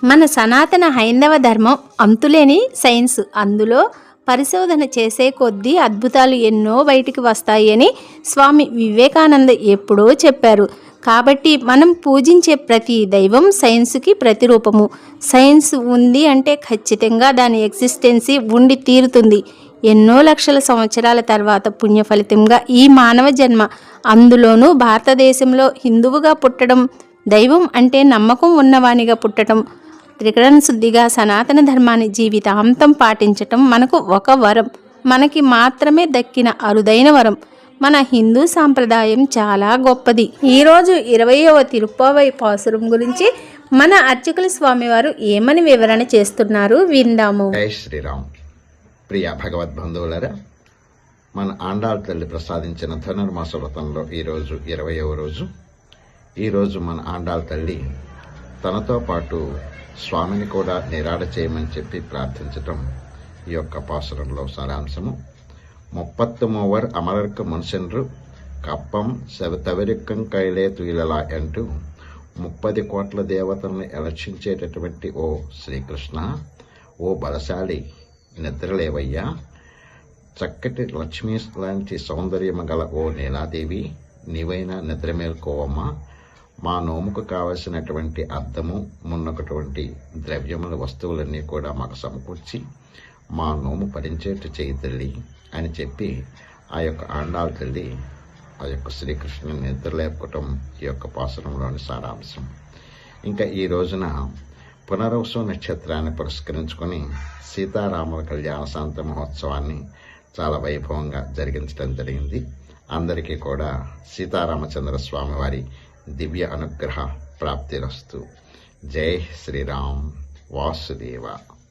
మన సనాతన హైందవ ధర్మం అంతులేని సైన్స్. అందులో పరిశోధన చేసే కొద్దీ అద్భుతాలు ఎన్నో బయటికి వస్తాయి అని స్వామి వివేకానంద ఎప్పుడో చెప్పారు. కాబట్టి మనం పూజించే ప్రతి దైవం సైన్స్కి ప్రతిరూపము. సైన్స్ ఉంది అంటే ఖచ్చితంగా దాని ఎగ్జిస్టెన్సీ ఉండి తీరుతుంది. ఎన్నో లక్షల సంవత్సరాల తర్వాత పుణ్య ఫలితంగా ఈ మానవ జన్మ, అందులోనూ భారతదేశంలో హిందువుగా పుట్టడం, దైవం అంటే నమ్మకం ఉన్నవానిగా పుట్టడం, త్రికరణ శుద్ధిగా సనాతన ధర్మాన్ని జీవితాంతం పాటించటం మనకు ఒక వరం. మనకి మాత్రమే దక్కిన అరుదైన వరం. మన హిందూ సాంప్రదాయం చాలా గొప్పది. ఈరోజు 20వ తిరుప్పావై పాసురం గురించి మన అర్చకుల స్వామివారు ఏమని వివరణ చేస్తున్నారు విందాము. జై శ్రీరామ్. ప్రియ భగవద్బంధువులరా, మన ఆండాళ్ తల్లి ప్రసాదించిన ధనుర్మాస వ్రతంలో ఈరోజు 20వ రోజు. ఈరోజు మన ఆండాళ్ తల్లి తనతో పాటు స్వామిని కూడా నిరాడ చేయమని చెప్పి ప్రార్థించటం ఈ యొక్క పాసురంలో సారాంశము. 33 అమరర్కు మున్సెన్రు కప్పం తవరిక్కం కైలే తుయిలలా అంటూ 30 కోట్ల దేవతలను ఎలక్షించేటటువంటి ఓ శ్రీకృష్ణ, ఓ బలశాలి, నిద్రలేవయ్యా. చక్కటి లక్ష్మీ లాంటి సౌందర్యము గల ఓ నీలాదేవి, నీవైనా నిద్ర మేల్కోవమ్మా. మా నోముకు కావలసినటువంటి అద్దము మున్నటువంటి ద్రవ్యముల వస్తువులన్నీ కూడా మాకు సమకూర్చి మా నోము పరించేట్టు చేయి తల్లి అని చెప్పి ఆ యొక్క ఆండాళ్ తల్లి ఆ యొక్క శ్రీకృష్ణుని నిద్రలేపుకోవటం ఈ యొక్క పాసురంలోని సారాంశం. ఇంకా ఈ రోజున పునర్వసు నక్షత్రాన్ని పురస్కరించుకొని సీతారాముల కళ్యాణ శాంత మహోత్సవాన్ని చాలా వైభవంగా జరిగించడం జరిగింది. అందరికీ కూడా సీతారామచంద్ర స్వామి వారి దివ్య అనుగ్రహ ప్రాప్తిరస్తు. జై శ్రీరామ్. వాసుదేవ.